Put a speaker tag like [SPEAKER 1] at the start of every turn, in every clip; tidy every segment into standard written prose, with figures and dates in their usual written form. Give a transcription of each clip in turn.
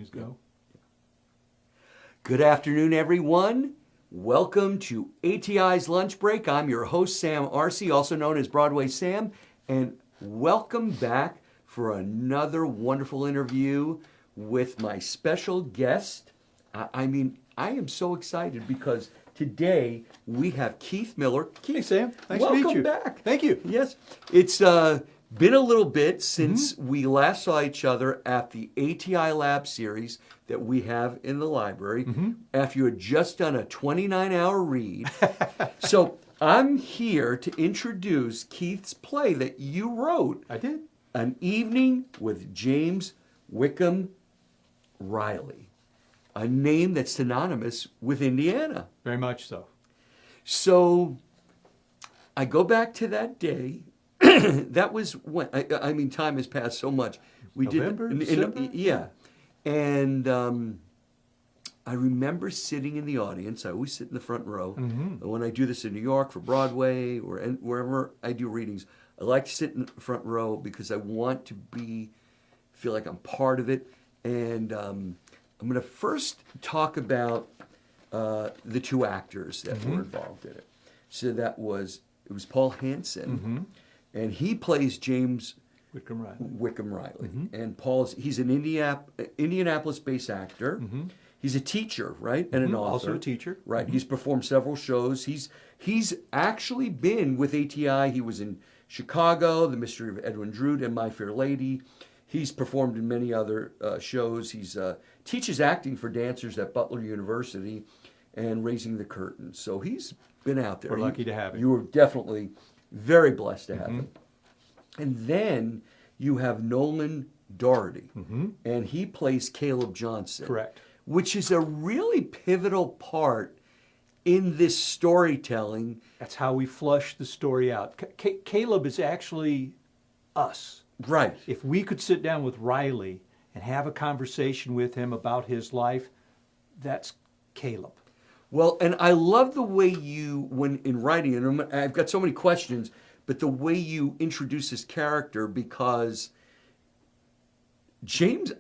[SPEAKER 1] News Go.
[SPEAKER 2] Good afternoon, everyone. Welcome to ATI's Lunch Break. I'm your host, Sam Arce, also known as Broadway Sam, and welcome back for another wonderful interview with my special guest. I am so excited because today we have Keith Miller. Keith,
[SPEAKER 1] Hey, Sam. Nice to meet you.
[SPEAKER 2] Welcome back.
[SPEAKER 1] Thank you.
[SPEAKER 2] Yes. It's been a little bit since we last saw each other at the ATI Lab series that we have in the library after you had just done a 29-hour read. So I'm here to introduce Keith's play that you wrote.
[SPEAKER 1] I did.
[SPEAKER 2] An Evening with James Whitcomb Reilly, a name that's synonymous with Indiana.
[SPEAKER 1] Very much so.
[SPEAKER 2] So I go back to that day. That was when, I mean, time has passed so much. We
[SPEAKER 1] November,
[SPEAKER 2] did,
[SPEAKER 1] December?
[SPEAKER 2] yeah. And I remember sitting in the audience. I always sit in the front row. When I do this in New York for Broadway or wherever I do readings, I like to sit in the front row because I want to feel like I'm part of it. And I'm going to first talk about the two actors that were involved in it. So it was Paul Hansen, and he plays James Whitcomb Reilly. And he's an Indianapolis-based actor. He's a teacher, right, and an author.
[SPEAKER 1] Also a teacher.
[SPEAKER 2] Right. He's performed several shows. He's actually been with ATI. He was in Chicago, The Mystery of Edwin Drood, and My Fair Lady. He's performed in many other shows. He's teaches acting for dancers at Butler University and Raising the Curtain. So he's been out there.
[SPEAKER 1] We're lucky to have him.
[SPEAKER 2] You were definitely very blessed to have him. And then you have Nolan Doherty, and he plays Caleb Johnson.
[SPEAKER 1] Correct.
[SPEAKER 2] Which is a really pivotal part in this storytelling.
[SPEAKER 1] That's how we flush the story out. Caleb is actually us.
[SPEAKER 2] Right.
[SPEAKER 1] If we could sit down with Reilly and have a conversation with him about his life, that's Caleb.
[SPEAKER 2] Well, and I love the way you, when in writing, and I've got so many questions, but the way you introduce his character, because James,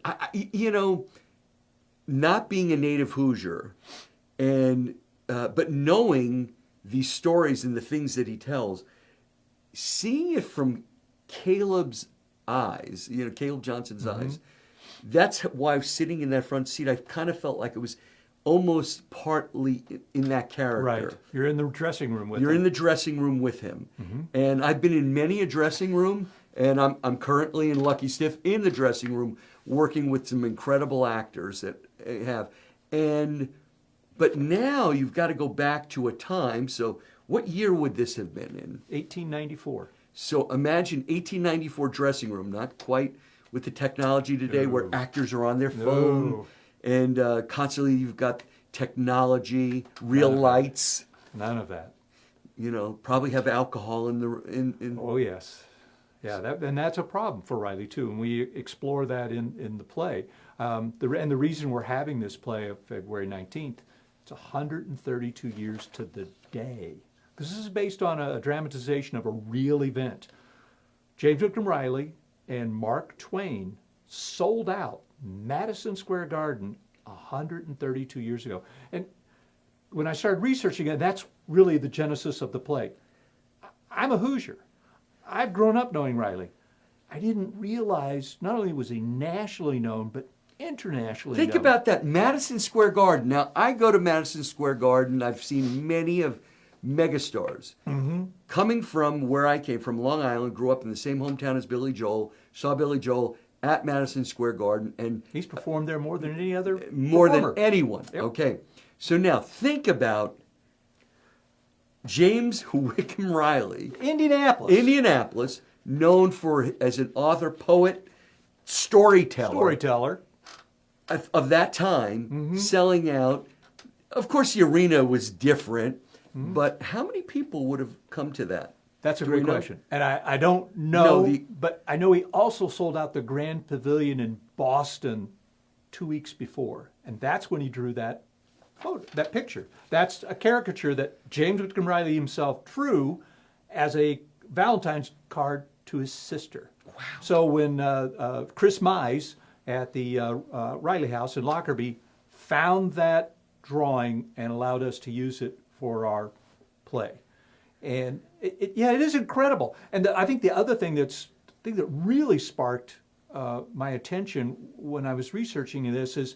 [SPEAKER 2] not being a native Hoosier, and but knowing these stories and the things that he tells, seeing it from Caleb's eyes, Caleb Johnson's eyes, that's why I was sitting in that front seat. I kind of felt like it was almost partly in that character.
[SPEAKER 1] Right. You're in the dressing room with him.
[SPEAKER 2] You're in the dressing room with him. And I've been in many a dressing room, and I'm currently in Lucky Stiff in the dressing room working with some incredible actors that have. But now you've got to go back to a time. So what year would this have been in?
[SPEAKER 1] 1894.
[SPEAKER 2] So imagine 1894 dressing room, not quite with the technology today where actors are on their phone. And constantly you've got technology, real lights.
[SPEAKER 1] None of that.
[SPEAKER 2] Probably have alcohol in.
[SPEAKER 1] Oh, yes. Yeah, and that's a problem for Reilly, too, and we explore that in the play. And the reason we're having this play of February 19th, it's 132 years to the day. This is based on a dramatization of a real event. James Whitcomb Reilly and Mark Twain sold out Madison Square Garden 132 years ago. And when I started researching it, that's really the genesis of the play. I'm a Hoosier. I've grown up knowing Reilly. I didn't realize not only was he nationally known, but internationally known.
[SPEAKER 2] Think about that, Madison Square Garden. Now, I go to Madison Square Garden. I've seen many of megastars. Coming from where I came from, Long Island, grew up in the same hometown as Billy Joel, saw Billy Joel at Madison Square Garden, and
[SPEAKER 1] He's performed there more than any other
[SPEAKER 2] more
[SPEAKER 1] performer.
[SPEAKER 2] than anyone.
[SPEAKER 1] Yep.
[SPEAKER 2] Okay, so now think about James Whitcomb Reilly,
[SPEAKER 1] Indianapolis,
[SPEAKER 2] known as an author, poet, storyteller of that time, selling out. Of course, the arena was different, but how many people would have come to that?
[SPEAKER 1] That's a great question. And I don't know, but I know he also sold out the Grand Pavilion in Boston 2 weeks before. And that's when he drew that picture. That's a caricature that James Whitcomb Reilly himself drew as a Valentine's card to his sister. Wow. So when Chris Mize at the Reilly House in Lockerbie found that drawing and allowed us to use it for our play. And it is incredible. And I think the other thing that really sparked my attention when I was researching this is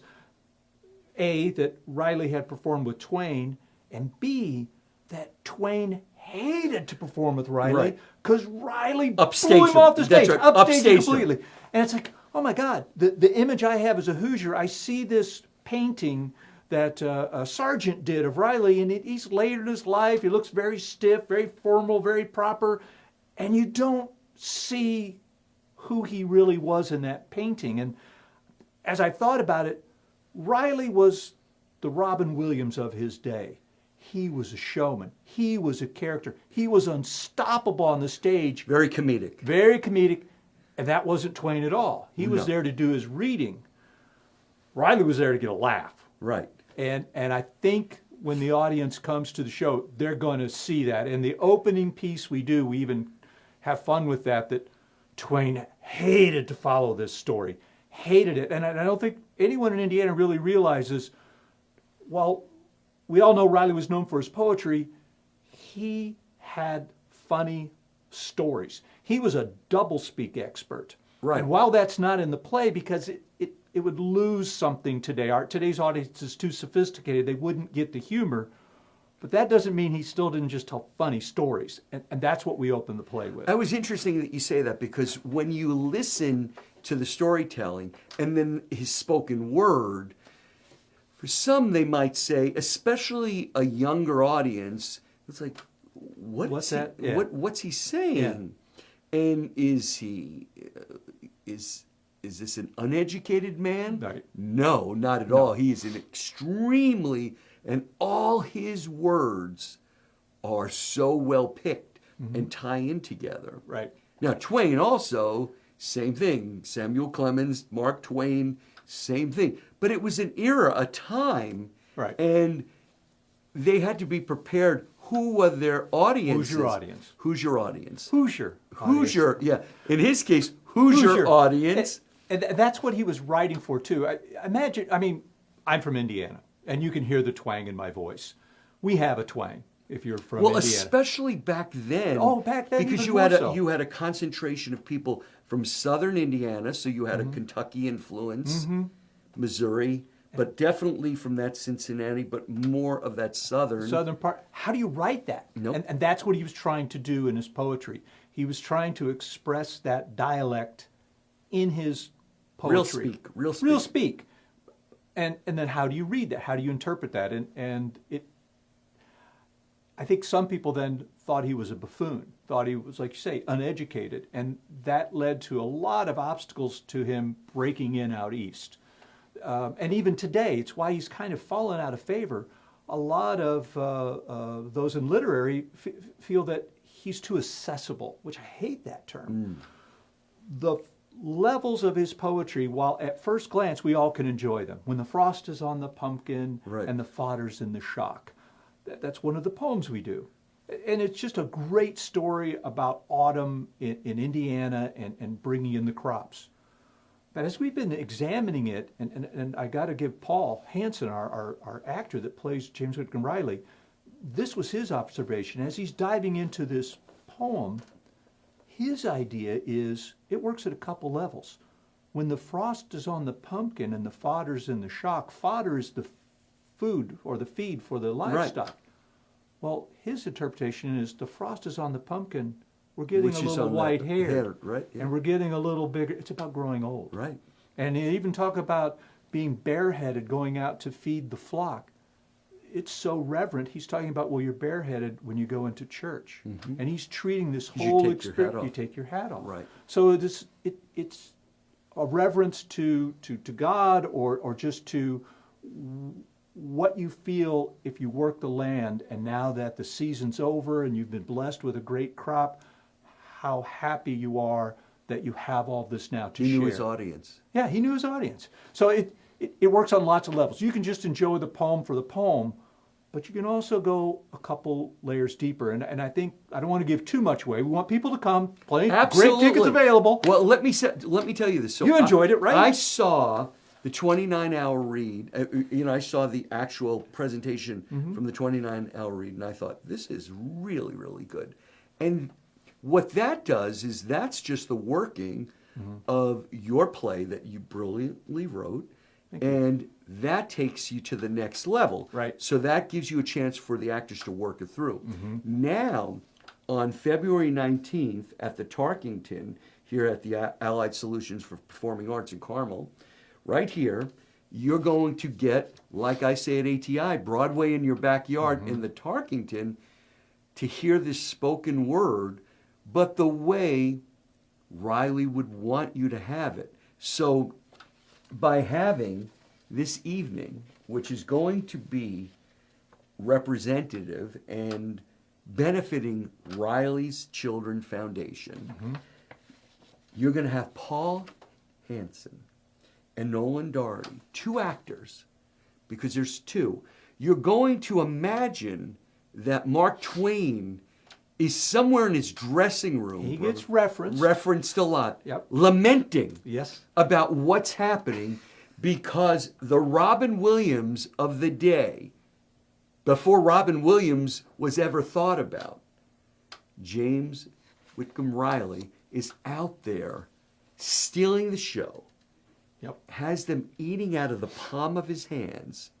[SPEAKER 1] A, that Reilly had performed with Twain, and B, that Twain hated to perform with Reilly because Reilly blew him off the stage, upstaged him completely. And it's like, oh my God, the image I have as a Hoosier, I see this painting that Sargent did of Reilly, and he's later in his life, he looks very stiff, very formal, very proper, and you don't see who he really was in that painting. And as I thought about it, Reilly was the Robin Williams of his day. He was a showman. He was a character. He was unstoppable on the stage.
[SPEAKER 2] Very comedic.
[SPEAKER 1] Very comedic. And that wasn't Twain at all. He was there to do his reading. Reilly was there to get a laugh.
[SPEAKER 2] Right.
[SPEAKER 1] And I think when the audience comes to the show, they're going to see that. In the opening piece we do, we even have fun with that Twain hated to follow this story. Hated it. And I don't think anyone in Indiana really realizes, while we all know Reilly was known for his poetry, he had funny stories. He was a doublespeak expert.
[SPEAKER 2] Right.
[SPEAKER 1] And while that's not in the play, because it would lose something today. Today's audience is too sophisticated. They wouldn't get the humor. But that doesn't mean he still didn't just tell funny stories. And that's what we opened the play with.
[SPEAKER 2] It was interesting that you say that, because when you listen to the storytelling and then his spoken word, for some they might say, especially a younger audience, it's like, what's
[SPEAKER 1] that? Yeah.
[SPEAKER 2] What's he saying? Yeah. And is he... Is this an uneducated man?
[SPEAKER 1] Right.
[SPEAKER 2] No, not at all. He is an extremely, and all his words are so well picked and tie in together.
[SPEAKER 1] Right.
[SPEAKER 2] Now, Twain also, same thing. Samuel Clemens, Mark Twain, same thing. But it was an era, a time,
[SPEAKER 1] right.
[SPEAKER 2] And they had to be prepared. Who were their audiences?
[SPEAKER 1] Who's your audience?
[SPEAKER 2] Who's your audience?
[SPEAKER 1] Hoosier.
[SPEAKER 2] Hoosier, yeah. In his case, Hoosier audience.
[SPEAKER 1] And that's what he was writing for, too. Imagine, I'm from Indiana, and you can hear the twang in my voice. We have a twang if you're from Indiana.
[SPEAKER 2] Well, especially back then.
[SPEAKER 1] Oh, back then,
[SPEAKER 2] because
[SPEAKER 1] even
[SPEAKER 2] you had a concentration of people from southern Indiana, so you had a Kentucky influence, Missouri, but definitely from that Cincinnati, but more of that southern
[SPEAKER 1] part. How do you write that?
[SPEAKER 2] Nope.
[SPEAKER 1] And that's what he was trying to do in his poetry. He was trying to express that dialect in his poetry. Real speak. And then how do you read that? How do you interpret that? And I think some people then thought he was a buffoon, thought he was, like you say, uneducated. And that led to a lot of obstacles to him breaking in out east. And even today, it's why he's kind of fallen out of favor. A lot of those in literary feel that he's too accessible, which I hate that term. The levels of his poetry, while at first glance we all can enjoy them. When the frost is on the pumpkin and the fodder's in the shock. That's one of the poems we do. And it's just a great story about autumn in Indiana and bringing in the crops. But as we've been examining it, and I got to give Paul Hansen, our actor that plays James Whitcomb Reilly, this was his observation. As he's diving into this poem, his idea is it works at a couple levels. When the frost is on the pumpkin and the fodder's in the shock, fodder is the food or the feed for the livestock. Right. Well, his interpretation is the frost is on the pumpkin, we're getting a little white hair,
[SPEAKER 2] right? Yeah.
[SPEAKER 1] And we're getting a little bigger. It's about growing old.
[SPEAKER 2] Right.
[SPEAKER 1] And they even talk about being bareheaded, going out to feed the flock. It's so reverent. He's talking about, well, you're bareheaded when you go into church. And he's treating this whole experience. You take your hat off.
[SPEAKER 2] Right.
[SPEAKER 1] So it's a reverence to God or just to what you feel if you work the land, and now that the season's over and you've been blessed with a great crop, how happy you are that you have all this now to share.
[SPEAKER 2] He knew his audience.
[SPEAKER 1] Yeah, he knew his audience. So it works on lots of levels. You can just enjoy the poem for the poem, but you can also go a couple layers deeper. And I think, I don't want to give too much away. We want people to come, plenty,
[SPEAKER 2] Absolutely.
[SPEAKER 1] great tickets available.
[SPEAKER 2] Well, let me tell you this. So
[SPEAKER 1] You enjoyed it, right?
[SPEAKER 2] I saw the 29-hour read. I saw the actual presentation from the 29-hour read, and I thought, this is really, really good. And what that does is that's just the working of your play that you brilliantly wrote, and that takes you to the next level.
[SPEAKER 1] Right.
[SPEAKER 2] So that gives you a chance for the actors to work it through. Now, on February 19th at the Tarkington, here at the Allied Solutions for Performing Arts in Carmel, right here, you're going to get, like I say at ATI, Broadway in your backyard in the Tarkington, to hear this spoken word, but the way Reilly would want you to have it. So by having this evening, which is going to be representative and benefiting Reilly's Children Foundation, you're going to have Paul Hansen and Nolan Doherty, two actors, because there's two. You're going to imagine that Mark Twain is somewhere in his dressing room.
[SPEAKER 1] He gets referenced.
[SPEAKER 2] Referenced a lot.
[SPEAKER 1] Yep.
[SPEAKER 2] Lamenting
[SPEAKER 1] Yes.
[SPEAKER 2] about what's happening because the Robin Williams of the day, before Robin Williams was ever thought about, James Whitcomb Reilly is out there stealing the show, has them eating out of the palm of his hands,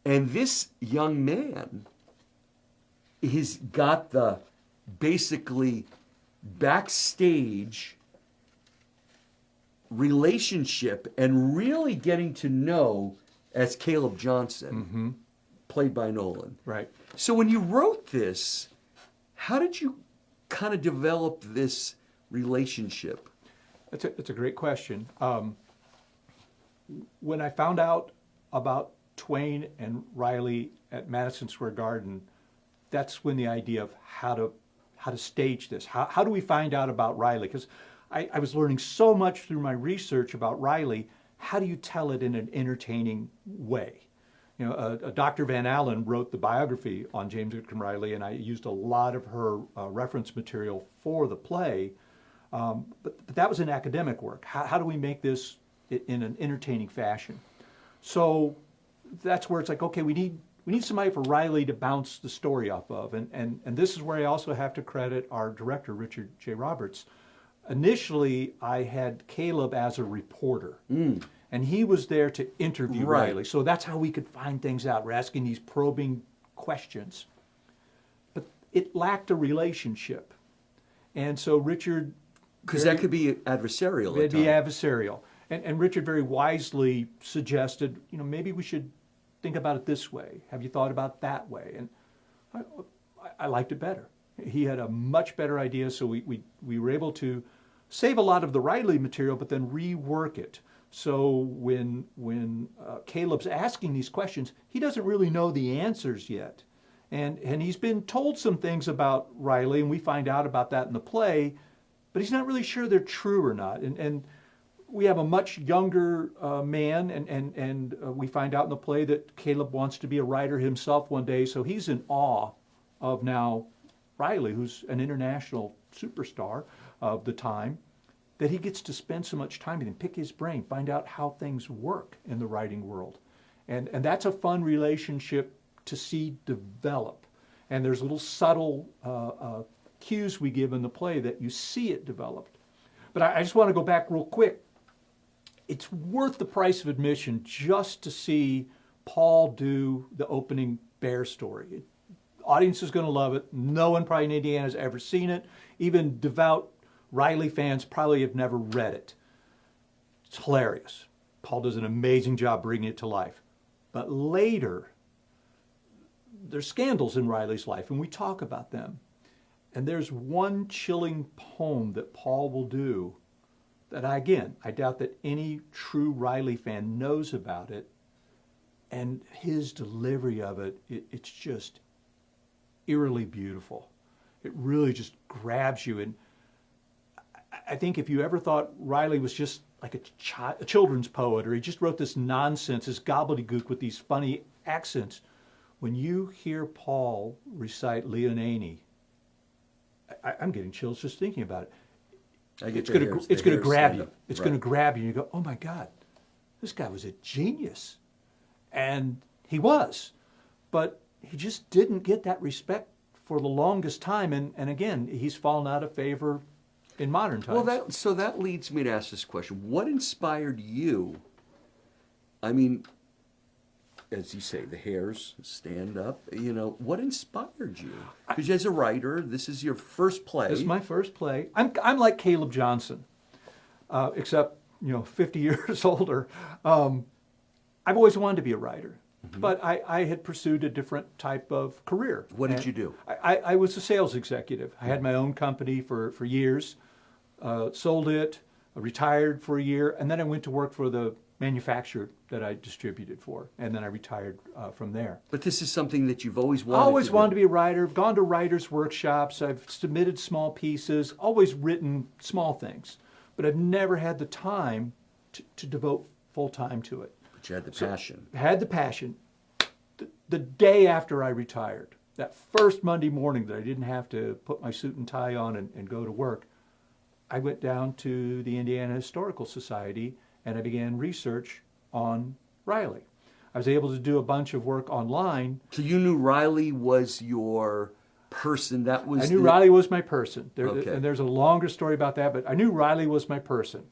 [SPEAKER 2] and this young man has got the basically backstage relationship and really getting to know as Caleb Johnson, played by Nolan.
[SPEAKER 1] Right.
[SPEAKER 2] So when you wrote this, how did you kind of develop this relationship?
[SPEAKER 1] It's a great question. When I found out about Twain and Reilly at Madison Square Garden, that's when the idea of how to stage this. How do we find out about Reilly? Because I was learning so much through my research about Reilly. How do you tell it in an entertaining way? You know, Dr. Van Allen wrote the biography on James Whitcomb Reilly, and I used a lot of her reference material for the play. But that was an academic work. How do we make this in an entertaining fashion? So that's where it's like, okay, we need somebody for Reilly to bounce the story off of. And this is where I also have to credit our director, Richard J. Roberts. Initially, I had Caleb as a reporter, and he was there to interview Reilly. So that's how we could find things out. We're asking these probing questions. But it lacked a relationship. And so Richard...
[SPEAKER 2] Because that could be adversarial.
[SPEAKER 1] It'd be adversarial. And Richard very wisely suggested, maybe we should think about it this way. Have you thought about that way? And I liked it better. He had a much better idea, so we were able to save a lot of the Reilly material, but then rework it. So when Caleb's asking these questions, he doesn't really know the answers yet. And he's been told some things about Reilly, and we find out about that in the play, but he's not really sure they're true or not. And we have a much younger man, and we find out in the play that Caleb wants to be a writer himself one day, so he's in awe of now Reilly, who's an international superstar of the time, that he gets to spend so much time with him, pick his brain, find out how things work in the writing world. And that's a fun relationship to see develop. And there's little subtle cues we give in the play that you see it developed. But I just want to go back real quick. It's worth the price of admission just to see Paul do the opening bear story. Audience is going to love it. No one probably in Indiana has ever seen it. Even devout Reilly fans probably have never read it. It's hilarious. Paul does an amazing job bringing it to life. But later, there's scandals in Reilly's life, and we talk about them. And there's one chilling poem that Paul will do that, I doubt that any true Reilly fan knows about it. And his delivery of it, it's just eerily beautiful. It really just grabs you. And I think if you ever thought Reilly was just like a children's poet, or he just wrote this nonsense, this gobbledygook with these funny accents, when you hear Paul recite Leonine, I'm getting chills just thinking about it. It's going to grab you. It's going to grab you, and you go, "Oh my God, this guy was a genius," and he was, but he just didn't get that respect for the longest time, and again, he's fallen out of favor in modern times.
[SPEAKER 2] Well, that leads me to ask this question: what inspired you? I mean, as you say, the hairs stand up. You know, what inspired you? Because as a writer, this is your first play.
[SPEAKER 1] This is my first play. I'm like Caleb Johnson, except 50 years older. I've always wanted to be a writer, but I had pursued a different type of career.
[SPEAKER 2] What did you do?
[SPEAKER 1] I was a sales executive. I had my own company for years, sold it, retired for a year, and then I went to work for the manufacturer that I distributed for, and then I retired from there.
[SPEAKER 2] But this is something that you've always wanted.
[SPEAKER 1] I always wanted to be a writer. I've gone to writers' workshops. I've submitted small pieces. Always written small things, but I've never had the time to devote full time to it.
[SPEAKER 2] But you had the passion.
[SPEAKER 1] Had the passion. The day after I retired, that first Monday morning that I didn't have to put my suit and tie on and go to work, I went down to the Indiana Historical Society and I began research on Reilly. I was able to do a bunch of work online.
[SPEAKER 2] So you knew Reilly was your person.
[SPEAKER 1] I knew Reilly was my person.
[SPEAKER 2] Okay.
[SPEAKER 1] And there's a longer story about that, but I knew Reilly was my person.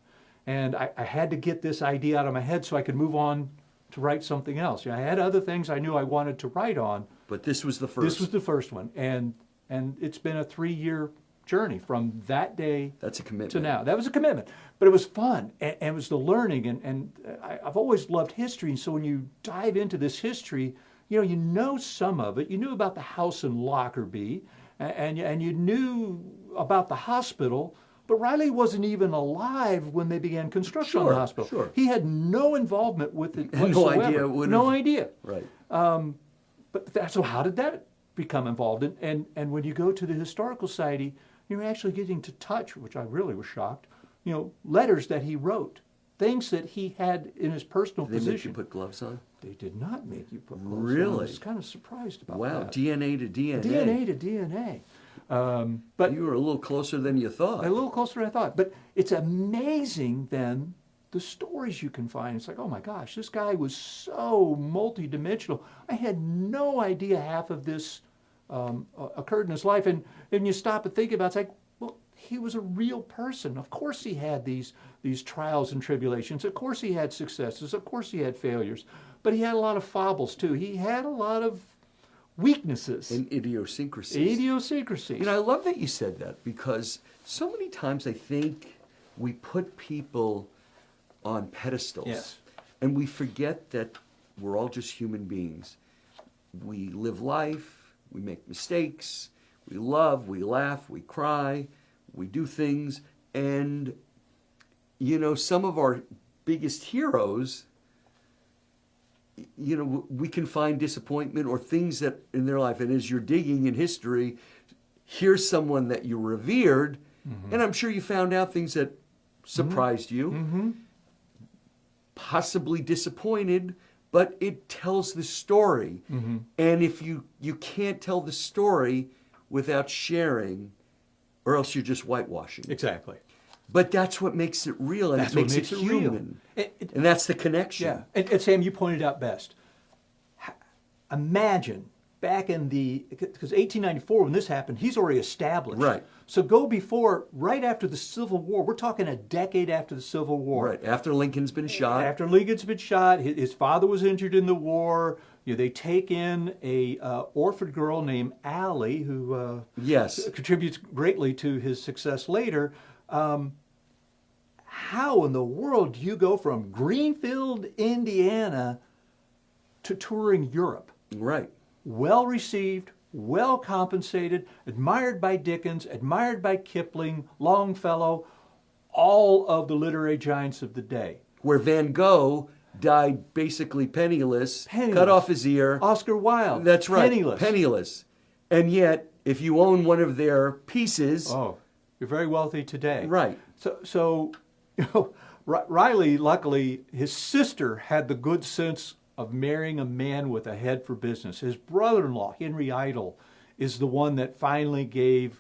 [SPEAKER 1] And I had to get this idea out of my head so I could move on to write something else. I had other things I knew I wanted to write on.
[SPEAKER 2] But this was the first.
[SPEAKER 1] This was the first one. And it's been a 3-year journey from that day
[SPEAKER 2] That's a commitment.
[SPEAKER 1] to now. That was a commitment. But it was fun, and it was the learning, and I've always loved history, and so when you dive into this history, you know some of it. You knew about the house in Lockerbie, and you knew about the hospital, but Reilly wasn't even alive when they began construction on the hospital.
[SPEAKER 2] Sure.
[SPEAKER 1] He had no involvement with it
[SPEAKER 2] No
[SPEAKER 1] whatsoever.
[SPEAKER 2] idea.
[SPEAKER 1] No idea.
[SPEAKER 2] Right.
[SPEAKER 1] So how did that become involved? And when you go to the Historical Society, you're actually getting to touch, which I really was shocked, letters that he wrote, things that he had in his personal
[SPEAKER 2] Did they
[SPEAKER 1] position.
[SPEAKER 2] make you put gloves on?
[SPEAKER 1] They did not make you put gloves on.
[SPEAKER 2] Really?
[SPEAKER 1] I was kind of surprised about
[SPEAKER 2] Wow.
[SPEAKER 1] that.
[SPEAKER 2] DNA to DNA.
[SPEAKER 1] DNA to DNA. But
[SPEAKER 2] You were a little closer than you thought.
[SPEAKER 1] a little closer than I thought. But it's amazing then the stories you can find. It's like, oh my gosh, this guy was so multidimensional. I had no idea half of this occurred in his life. And you stop and think about it, it's like, well, he was a real person. Of course he had these trials and tribulations. Of course he had successes. Of course he had failures. But he had a lot of foibles too. He had a lot of weaknesses.
[SPEAKER 2] And idiosyncrasies.
[SPEAKER 1] Idiosyncrasies.
[SPEAKER 2] I love that you said that, because so many times I think we put people on pedestals.
[SPEAKER 1] Yes.
[SPEAKER 2] And we forget that we're all just human beings. We live life, we make mistakes, we love, we laugh, we cry, we do things, and some of our biggest heroes, we can find disappointment or things that in their life, and as you're digging in history, here's someone that you revered, and I'm sure you found out things that surprised you, possibly disappointed, but it tells the story. And if you can't tell the story without sharing, or else you're just whitewashing.
[SPEAKER 1] Exactly.
[SPEAKER 2] But that's what makes it real, and
[SPEAKER 1] That's
[SPEAKER 2] it makes
[SPEAKER 1] what makes
[SPEAKER 2] it
[SPEAKER 1] it real.
[SPEAKER 2] human. And that's the connection.
[SPEAKER 1] Yeah. And Sam, you pointed out best. Imagine back in because 1894, when this happened, he's already established.
[SPEAKER 2] Right.
[SPEAKER 1] So go before, right after the Civil War. We're talking a decade after the Civil War.
[SPEAKER 2] Right. After Lincoln's been shot.
[SPEAKER 1] After Lincoln's been shot, his father was injured in the war. They take in a orphaned girl named Allie, who
[SPEAKER 2] Yes.
[SPEAKER 1] contributes greatly to his success later. How in the world do you go from Greenfield, Indiana, to touring Europe?
[SPEAKER 2] Right.
[SPEAKER 1] Well received, well compensated, admired by Dickens, admired by Kipling, Longfellow, all of the literary giants of the day.
[SPEAKER 2] Where Van Gogh died basically penniless, cut off his ear.
[SPEAKER 1] Oscar Wilde.
[SPEAKER 2] That's right.
[SPEAKER 1] Penniless.
[SPEAKER 2] And yet, if you own one of their pieces,
[SPEAKER 1] Oh, you're very wealthy today.
[SPEAKER 2] right.
[SPEAKER 1] So Reilly, luckily, his sister had the good sense of marrying a man with a head for business. His brother-in-law, Henry Idle, is the one that finally gave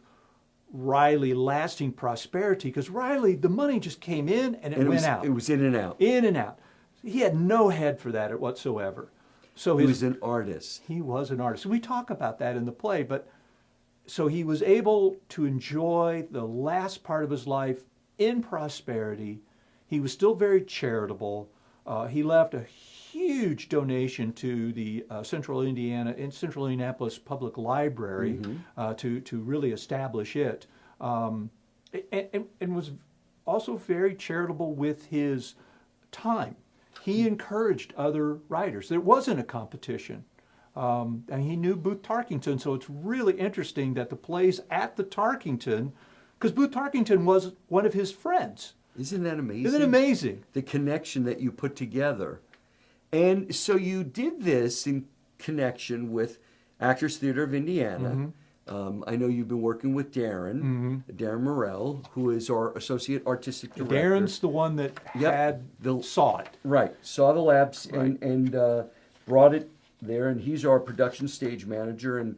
[SPEAKER 1] Reilly lasting prosperity, because Reilly, the money just came in and it went out.
[SPEAKER 2] It was in and out.
[SPEAKER 1] In and out. He had no head for that whatsoever. So
[SPEAKER 2] He was an artist.
[SPEAKER 1] He was an artist. We talk about that in the play, but so he was able to enjoy the last part of his life in prosperity. He was still very charitable. He left a huge donation to the Central Indianapolis Public Library to really establish it, and was also very charitable with his time. He encouraged other writers. There wasn't a competition. And he knew Booth Tarkington, so it's really interesting that the plays at the Tarkington, because Booth Tarkington was one of his friends.
[SPEAKER 2] Isn't that amazing?
[SPEAKER 1] Isn't it amazing?
[SPEAKER 2] The connection that you put together. And so you did this in connection with Actors Theater of Indiana. I know you've been working with Darren Morell, who is our Associate Artistic Director.
[SPEAKER 1] Darren's the one that saw it.
[SPEAKER 2] Right, saw the labs and brought it there, and he's our production stage manager, and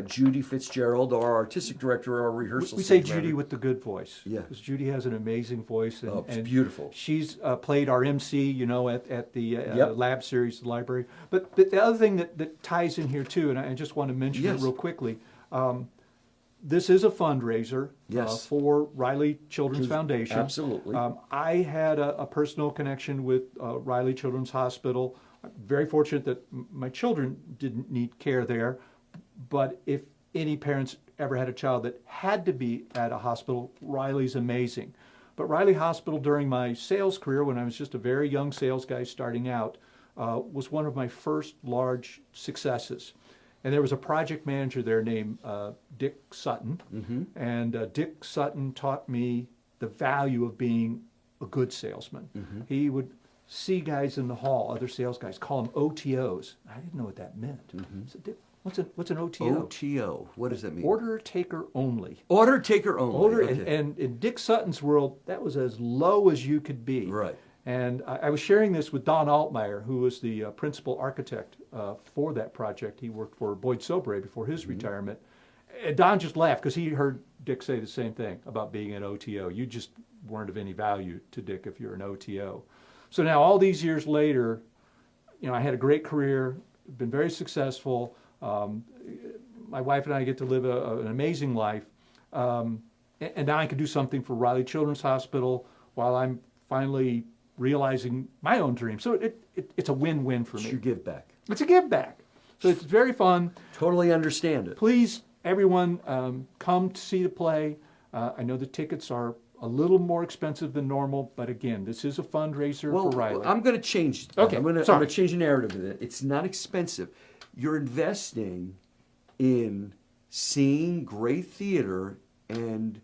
[SPEAKER 2] Judy Fitzgerald, our artistic director, our rehearsal
[SPEAKER 1] We say
[SPEAKER 2] stage
[SPEAKER 1] Judy
[SPEAKER 2] manager.
[SPEAKER 1] with the good voice.
[SPEAKER 2] Yeah.
[SPEAKER 1] Because Judy has an amazing voice. And,
[SPEAKER 2] it's
[SPEAKER 1] and
[SPEAKER 2] beautiful.
[SPEAKER 1] She's played our MC, at the
[SPEAKER 2] Yep.
[SPEAKER 1] lab series, the library. But the other thing that ties in here too, and I just want to mention
[SPEAKER 2] Yes.
[SPEAKER 1] it real quickly, this is a fundraiser
[SPEAKER 2] Yes.
[SPEAKER 1] for Reilly Children's Foundation.
[SPEAKER 2] Absolutely.
[SPEAKER 1] I had a personal connection with Reilly Children's Hospital. I'm very fortunate that my children didn't need care there, but if any parents ever had a child that had to be at a hospital, Reilly's amazing. But Reilly Hospital, during my sales career, when I was just a very young sales guy starting out, was one of my first large successes. And there was a project manager there named Dick Sutton. And Dick Sutton taught me the value of being a good salesman. He would see guys in the hall, other sales guys, call them OTOs. I didn't know what that meant. I said, Dick, what's an OTO?
[SPEAKER 2] OTO, what does that mean?
[SPEAKER 1] Order taker only.
[SPEAKER 2] Order taker only. Okay.
[SPEAKER 1] And in Dick Sutton's world, that was as low as you could be.
[SPEAKER 2] Right.
[SPEAKER 1] And I was sharing this with Don Altmeyer, who was the principal architect for that project. He worked for Boyd Sobray before his retirement. And Don just laughed because he heard Dick say the same thing about being an OTO. You just weren't of any value to Dick if you're an OTO. So now all these years later, I had a great career, been very successful. My wife and I get to live an amazing life. And now I can do something for Reilly Children's Hospital while I'm finally realizing my own dream. So it's a win-win for me.
[SPEAKER 2] It's your give back.
[SPEAKER 1] It's a give back. So it's very fun.
[SPEAKER 2] Totally understand it.
[SPEAKER 1] Please, everyone, come to see the play. I know the tickets are a little more expensive than normal, but again, this is a fundraiser for Reilly.
[SPEAKER 2] I'm going to change.
[SPEAKER 1] Okay,
[SPEAKER 2] I'm going
[SPEAKER 1] sorry.
[SPEAKER 2] to change the narrative of it. It's not expensive. You're investing in seeing great theater, and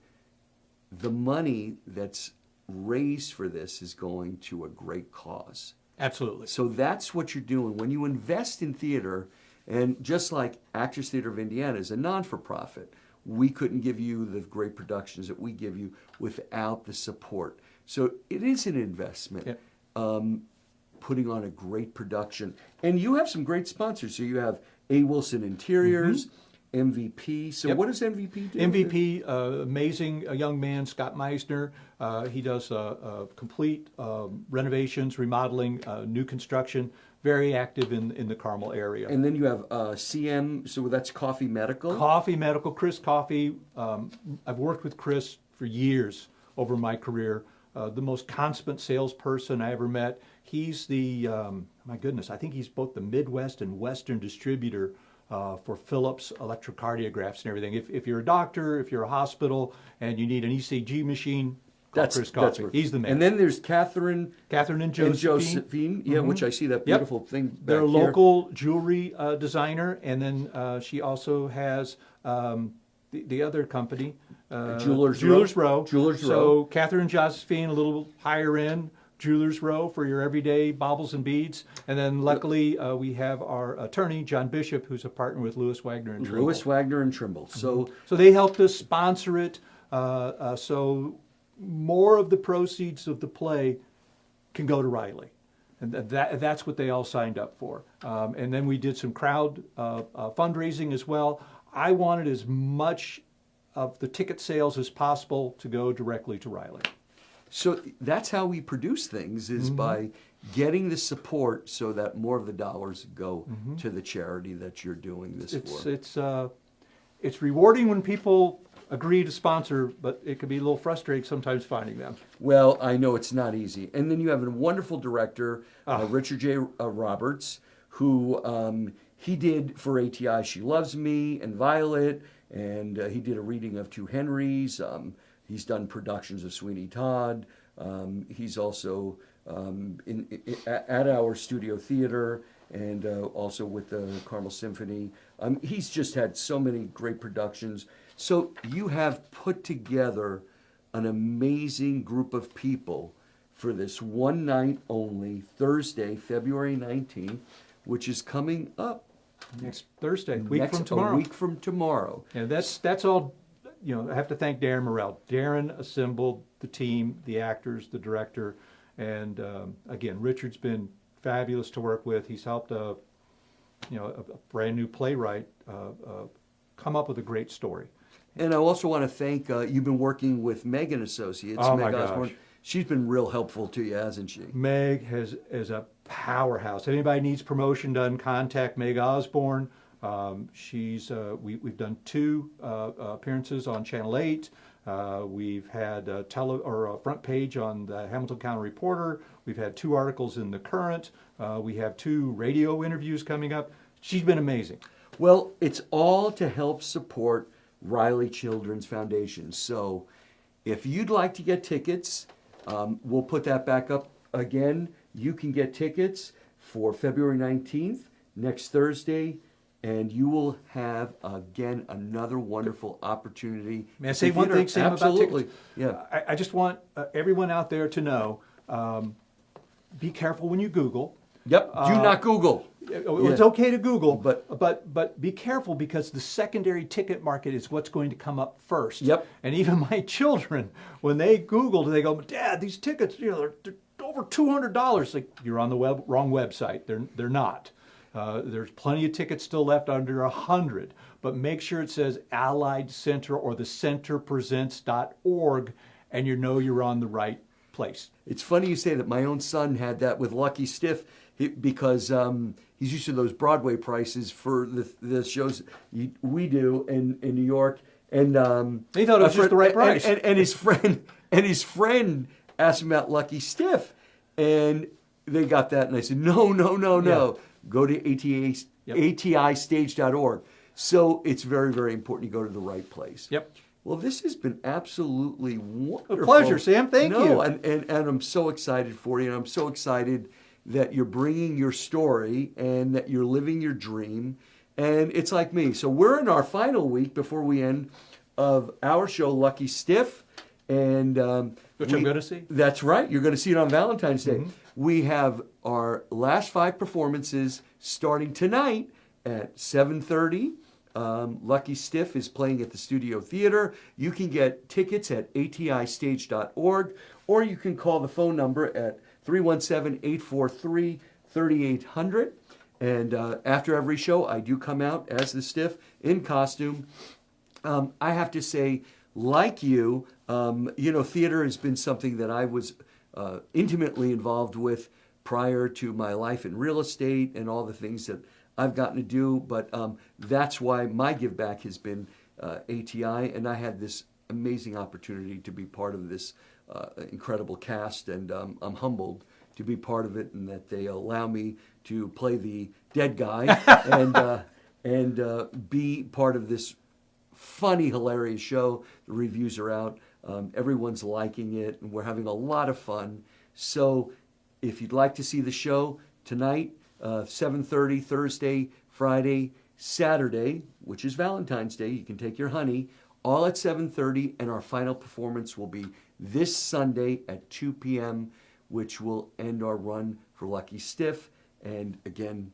[SPEAKER 2] the money that's raised for this is going to a great cause.
[SPEAKER 1] Absolutely.
[SPEAKER 2] So that's what you're doing. When you invest in theater, and just like Actors Theater of Indiana is a non-for-profit, we couldn't give you the great productions that we give you without the support. So it is an investment, putting on a great production. And you have some great sponsors. So you have A. Wilson Interiors, MVP. So what does MVP do?
[SPEAKER 1] MVP, amazing young man, Scott Meisner. He does complete renovations, remodeling, new construction. Very active in the Carmel area.
[SPEAKER 2] And then you have CM, so that's Coffee Medical.
[SPEAKER 1] Coffee Medical, Chris Coffee. I've worked with Chris for years over my career. The most consummate salesperson I ever met. He's the, my goodness, I think he's both the Midwest and Western distributor for Philips electrocardiographs and everything. If you're a doctor, if you're a hospital, and you need an ECG machine, call Chris Coffee. He's the man.
[SPEAKER 2] And then there's Catherine
[SPEAKER 1] and Josephine.
[SPEAKER 2] Which I see that beautiful thing back
[SPEAKER 1] They're a
[SPEAKER 2] here.
[SPEAKER 1] local jewelry designer, and then she also has the other company,
[SPEAKER 2] Jewelers
[SPEAKER 1] Row.
[SPEAKER 2] Jewelers
[SPEAKER 1] So
[SPEAKER 2] Row.
[SPEAKER 1] Catherine and Josephine, a little higher end. Jewelers Row for your everyday baubles and beads. And then luckily we have our attorney, John Bishop, who's a partner with Lewis Wagner and Trimble.
[SPEAKER 2] Lewis Wagner and Trimble. So
[SPEAKER 1] they helped us sponsor it. So more of the proceeds of the play can go to Reilly. And that's what they all signed up for. And then we did some crowd fundraising as well. I wanted as much of the ticket sales as possible to go directly to Reilly.
[SPEAKER 2] So that's how we produce things, is by getting the support so that more of the dollars go to the charity that you're doing this for.
[SPEAKER 1] It's rewarding when people agree to sponsor, but it can be a little frustrating sometimes finding them.
[SPEAKER 2] Well, I know it's not easy. And then you have a wonderful director, Richard J. Roberts, who he did for ATI She Loves Me and Violet, and he did a reading of Two Henrys. He's done productions of Sweeney Todd. He's also at our studio theater and also with the Carmel Symphony. He's just had so many great productions. So you have put together an amazing group of people for this one night only, Thursday, February 19th, which is coming up
[SPEAKER 1] Next Thursday, a week from tomorrow.
[SPEAKER 2] A week from tomorrow.
[SPEAKER 1] And that's all. You know, I have to thank Darren Morrell. Darren assembled the team, the actors, the director, and again, Richard's been fabulous to work with. He's helped a brand new playwright come up with a great story.
[SPEAKER 2] And I also want to thank you've been working with Meg and Associates.
[SPEAKER 1] Oh,
[SPEAKER 2] Meg
[SPEAKER 1] my
[SPEAKER 2] Osborne.
[SPEAKER 1] gosh.
[SPEAKER 2] She's been real helpful to you, hasn't she?
[SPEAKER 1] Meg is a powerhouse. If anybody needs promotion done, contact Meg Osborne. We've done 2 appearances on Channel 8. We've had a front page on the Hamilton County Reporter. We've had 2 articles in the Current. We have 2 radio interviews coming up. She's been amazing.
[SPEAKER 2] Well, it's all to help support Reilly Children's Foundation. So if you'd like to get tickets, we'll put that back up again. You can get tickets for February 19th, next Thursday, and you will have, again, another wonderful opportunity.
[SPEAKER 1] May I say one thing, Sam,
[SPEAKER 2] absolutely.
[SPEAKER 1] about tickets?
[SPEAKER 2] Yeah.
[SPEAKER 1] I just want everyone out there to know, be careful when you Google.
[SPEAKER 2] Yep, do not Google.
[SPEAKER 1] It's okay to Google, but be careful, because the secondary ticket market is what's going to come up first.
[SPEAKER 2] Yep.
[SPEAKER 1] And even my children, when they Googled, they go, "Dad, these tickets, they're over $200." Like, you're on the wrong website. They're not. There's plenty of tickets still left under $100, but make sure it says Allied Center or the centerpresents.org, and you know you're on the right place.
[SPEAKER 2] It's funny you say that. My own son had that with Lucky Stiff because he's used to those Broadway prices for the shows we do in New York, and
[SPEAKER 1] he thought it was just the right price.
[SPEAKER 2] And his friend asked him about Lucky Stiff, and they got that, and I said no.
[SPEAKER 1] Yeah.
[SPEAKER 2] Go to ATIstage.org. So it's very, very important you go to the right place.
[SPEAKER 1] Yep.
[SPEAKER 2] Well, this has been absolutely wonderful.
[SPEAKER 1] A pleasure, Sam. Thank you.
[SPEAKER 2] And I'm so excited for you, and I'm so excited that you're bringing your story and that you're living your dream. And it's like me. So we're in our final week before we end of our show, Lucky Stiff. And
[SPEAKER 1] which I'm going to see.
[SPEAKER 2] That's right. You're going to see it on Valentine's Day.
[SPEAKER 1] Mm-hmm.
[SPEAKER 2] We have our last 5 performances starting tonight at 7:30. Lucky Stiff is playing at the Studio Theater. You can get tickets at atistage.org, or you can call the phone number at 317-843-3800. And after every show, I do come out as the Stiff in costume. I have to say, like you, theater has been something that I was intimately involved with prior to my life in real estate and all the things that I've gotten to do. But that's why my give back has been ATI, and I had this amazing opportunity to be part of this incredible cast, and I'm humbled to be part of it, and that they allow me to play the dead guy and be part of this funny, hilarious show. The reviews are out. Everyone's liking it, and we're having a lot of fun. So if you'd like to see the show tonight, 7:30, Thursday, Friday, Saturday, which is Valentine's Day, you can take your honey, all at 7:30, and our final performance will be this Sunday at 2 p.m., which will end our run for Lucky Stiff. And again,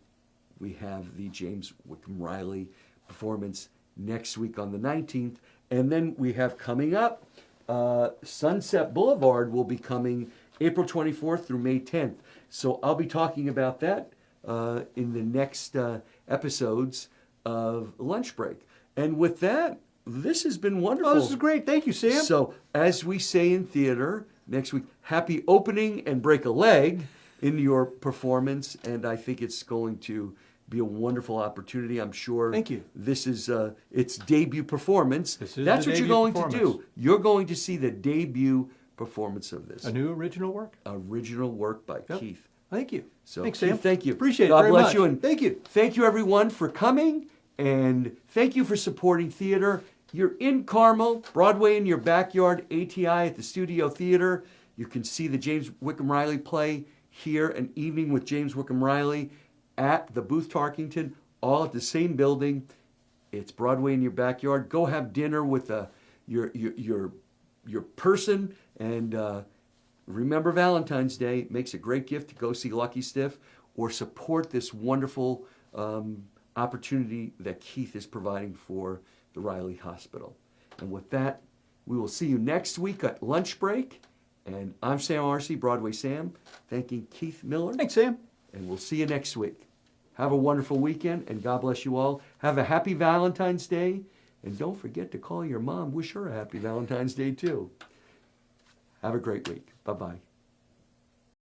[SPEAKER 2] we have the James Whitcomb Reilly performance next week on the 19th. And then we have coming up, Sunset Boulevard will be coming April 24th through May 10th. So I'll be talking about that in the next episodes of Lunch Break. And with that, this has been wonderful.
[SPEAKER 1] Oh, this is great. Thank you, Sam.
[SPEAKER 2] So, as we say in theater, next week, happy opening and break a leg in your performance. And I think it's going to be a wonderful opportunity. I'm sure.
[SPEAKER 1] Thank you.
[SPEAKER 2] This is its debut performance.
[SPEAKER 1] This is
[SPEAKER 2] That's
[SPEAKER 1] the
[SPEAKER 2] what you're
[SPEAKER 1] debut
[SPEAKER 2] going to
[SPEAKER 1] performance.
[SPEAKER 2] do. You're going to see the debut performance of this.
[SPEAKER 1] A new original work?
[SPEAKER 2] Original work by
[SPEAKER 1] Yep.
[SPEAKER 2] Keith.
[SPEAKER 1] Thank you.
[SPEAKER 2] So,
[SPEAKER 1] Thanks,
[SPEAKER 2] Keith,
[SPEAKER 1] Sam.
[SPEAKER 2] thank you.
[SPEAKER 1] Appreciate it
[SPEAKER 2] God
[SPEAKER 1] very
[SPEAKER 2] bless
[SPEAKER 1] much.
[SPEAKER 2] you. And
[SPEAKER 1] thank you.
[SPEAKER 2] Thank you, everyone, for coming. And thank you for supporting theater. You're in Carmel, Broadway in your backyard, ATI at the Studio Theater. You can see the James Whitcomb Reilly play here, An Evening with James Whitcomb Reilly at the Booth Tarkington, all at the same building. It's Broadway in your backyard. Go have dinner with your person, and remember Valentine's Day. It makes a great gift to go see Lucky Stiff or support this wonderful opportunity that Keith is providing for the Reilly Hospital. And with that, we will see you next week at Lunch Break. And I'm Sam Arcee, Broadway Sam, thanking Keith Miller.
[SPEAKER 1] Thanks, Sam.
[SPEAKER 2] And we'll see you next week. Have a wonderful weekend, and God bless you all. Have a happy Valentine's Day. And don't forget to call your mom. Wish her a happy Valentine's Day, too. Have a great week. Bye-bye.